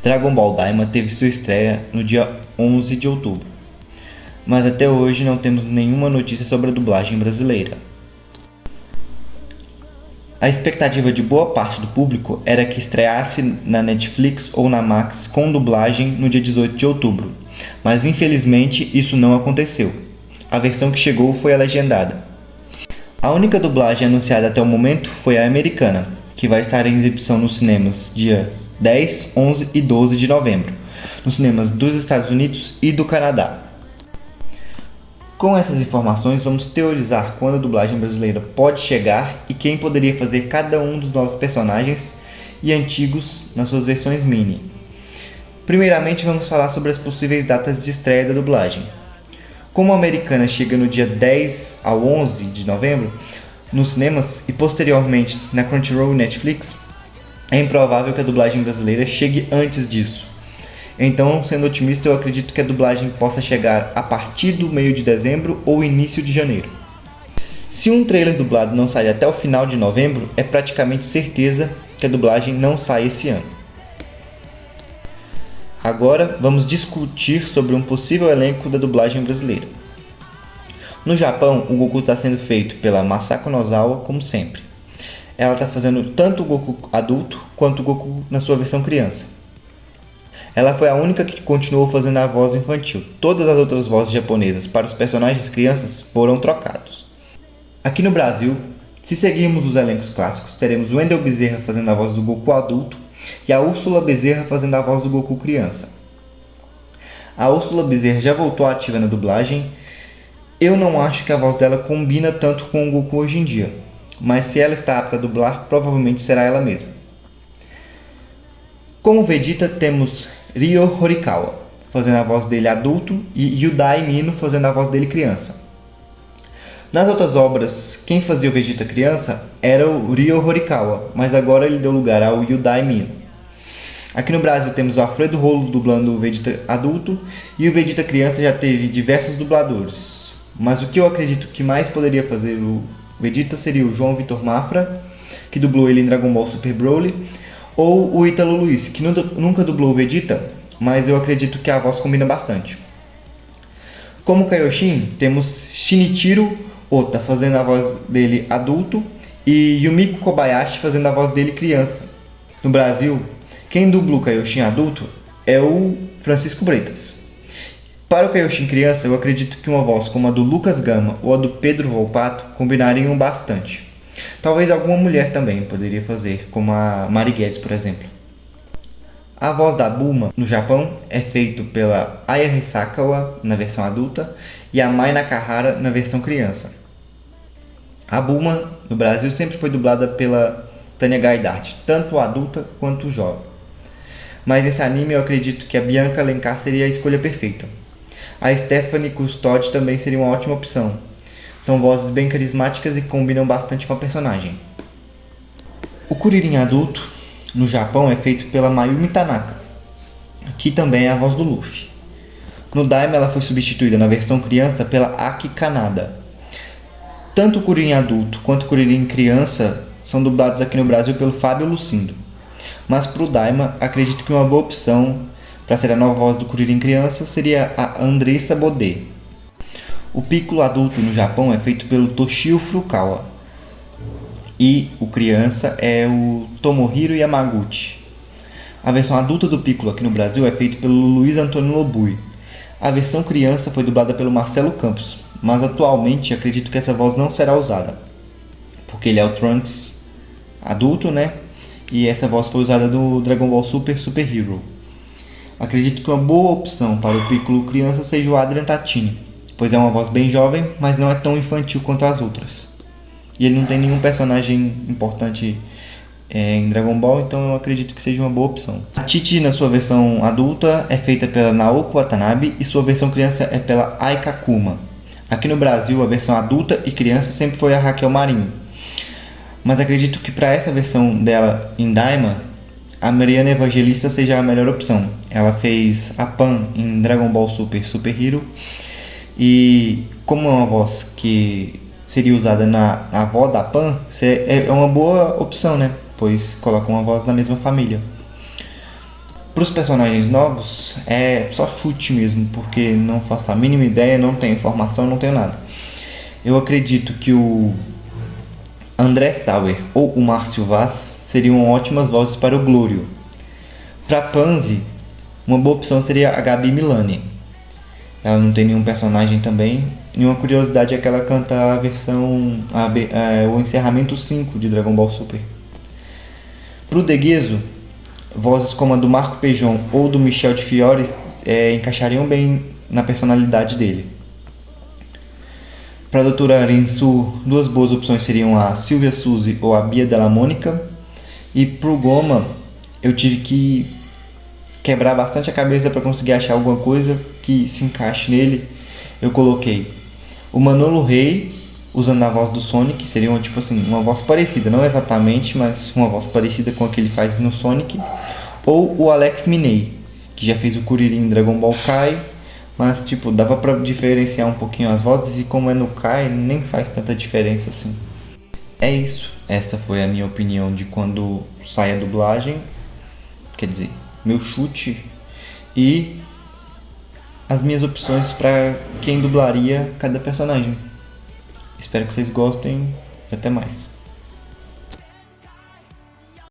Dragon Ball Daima teve sua estreia no dia 11 de outubro, mas até hoje não temos nenhuma notícia sobre a dublagem brasileira. A expectativa de boa parte do público era que estreasse na Netflix ou na Max com dublagem no dia 18 de outubro, mas infelizmente isso não aconteceu. A versão que chegou foi a legendada. A única dublagem anunciada até o momento foi a americana, que vai estar em exibição nos cinemas dias 10, 11 e 12 de novembro, nos cinemas dos Estados Unidos e do Canadá. Com essas informações, vamos teorizar quando a dublagem brasileira pode chegar e quem poderia fazer cada um dos novos personagens e antigos nas suas versões mini. Primeiramente, vamos falar sobre as possíveis datas de estreia da dublagem. Como a americana chega no dia 10 ao 11 de novembro nos cinemas e posteriormente na Crunchyroll e Netflix, é improvável que a dublagem brasileira chegue antes disso. Então, sendo otimista, eu acredito que a dublagem possa chegar a partir do meio de dezembro ou início de janeiro. Se um trailer dublado não sair até o final de novembro, é praticamente certeza que a dublagem não sai esse ano. Agora, vamos discutir sobre um possível elenco da dublagem brasileira. No Japão, o Goku está sendo feito pela Masako Nozawa, como sempre. Ela está fazendo tanto o Goku adulto quanto o Goku na sua versão criança. Ela foi a única que continuou fazendo a voz infantil. Todas as outras vozes japonesas para os personagens crianças foram trocados. Aqui no Brasil, se seguirmos os elencos clássicos, teremos o Wendel Bezerra fazendo a voz do Goku adulto e a Úrsula Bezerra fazendo a voz do Goku criança. A Úrsula Bezerra já voltou ativa na dublagem. Eu não acho que a voz dela combina tanto com o Goku hoje em dia, mas se ela está apta a dublar, provavelmente será ela mesma. Como Vegeta, temos Ryo Horikawa fazendo a voz dele adulto e Yudai Mino fazendo a voz dele criança. Nas outras obras, quem fazia o Vegeta criança era o Ryo Horikawa, mas agora ele deu lugar ao Yudai Mino. Aqui no Brasil temos o Alfredo Rolo dublando o Vegeta adulto e o Vegeta criança já teve diversos dubladores. Mas o que eu acredito que mais poderia fazer o Vegeta seria o João Vitor Mafra, que dublou ele em Dragon Ball Super Broly, ou o Ítalo Luiz, que nunca dublou o Vegeta, mas eu acredito que a voz combina bastante. Como Kaioshin, temos Shinichiro Ota fazendo a voz dele adulto e Yumiko Kobayashi fazendo a voz dele criança. No Brasil, quem dubla o Kaioshin adulto é o Francisco Bretas. Para o Kaioshin criança, eu acredito que uma voz como a do Lucas Gama ou a do Pedro Volpato combinariam bastante. Talvez alguma mulher também poderia fazer, como a Mari Guedes, por exemplo. A voz da Bulma, no Japão, é feita pela Aya Hisakawa na versão adulta e a Mai Nakahara na versão criança. A Bulma, no Brasil, sempre foi dublada pela Tânia Gaidart, tanto adulta quanto jovem. Mas nesse anime eu acredito que a Bianca Alencar seria a escolha perfeita. A Stephanie Custode também seria uma ótima opção. São vozes bem carismáticas e combinam bastante com a personagem. O Kuririn adulto, no Japão, é feito pela Mayumi Tanaka, que também é a voz do Luffy. No Daima ela foi substituída na versão criança pela Aki Kanada. Tanto o Kuririn adulto quanto o Kuririn criança são dublados aqui no Brasil pelo Fábio Lucindo. Mas para o Daima, acredito que uma boa opção para ser a nova voz do Kuririn criança seria a Andressa Bode. O Piccolo adulto no Japão é feito pelo Toshio Furukawa e o criança é o Tomohiro Yamaguchi. A versão adulta do Piccolo aqui no Brasil é feita pelo Luiz Antônio Lobui. A versão criança foi dublada pelo Marcelo Campos, mas atualmente acredito que essa voz não será usada, porque ele é o Trunks adulto, né? E essa voz foi usada no Dragon Ball Super Super Hero. Acredito que uma boa opção para o Piccolo criança seja o Adrian Tatini, pois é uma voz bem jovem, mas não é tão infantil quanto as outras. E ele não tem nenhum personagem importante em Dragon Ball, então eu acredito que seja uma boa opção. A Titi, na sua versão adulta, é feita pela Naoko Watanabe e sua versão criança é pela Ai Kakuma. Aqui no Brasil, a versão adulta e criança sempre foi a Raquel Marinho. Mas acredito que para essa versão dela em Daima, a Mariana Evangelista seja a melhor opção. Ela fez a Pan em Dragon Ball Super Super Hero. E como é uma voz que seria usada na avó da Pan, é uma boa opção, né? Pois coloca uma voz da mesma família. Para os personagens novos, é só chute mesmo, porque não faço a mínima ideia, não tenho informação, não tenho nada. Eu acredito que o André Sauer ou o Márcio Vaz seriam ótimas vozes para o Glório. Para Pansy, uma boa opção seria a Gabi Milani. Ela não tem nenhum personagem também. E uma curiosidade é que ela canta a versão, o encerramento 5 de Dragon Ball Super. Pro Deguezo, vozes como a do Marco Pejon ou do Michel de Fiore encaixariam bem na personalidade dele. Para a Doutora Arensu, duas boas opções seriam a Silvia Suzy ou a Bia Della Mônica. E pro Goma, eu tive que quebrar bastante a cabeça para conseguir achar alguma coisa que se encaixe nele. Eu coloquei o Manolo Rey usando a voz do Sonic, seria uma voz parecida, não exatamente, mas uma voz parecida com a que ele faz no Sonic, ou o Alex Minei, que já fez o Kuririn em Dragon Ball Kai, mas dava para diferenciar um pouquinho as vozes, e como é no Kai, nem faz tanta diferença assim. É isso, essa foi a minha opinião de quando sai a dublagem, quer dizer, meu chute e as minhas opções para quem dublaria cada personagem. Espero que vocês gostem e até mais.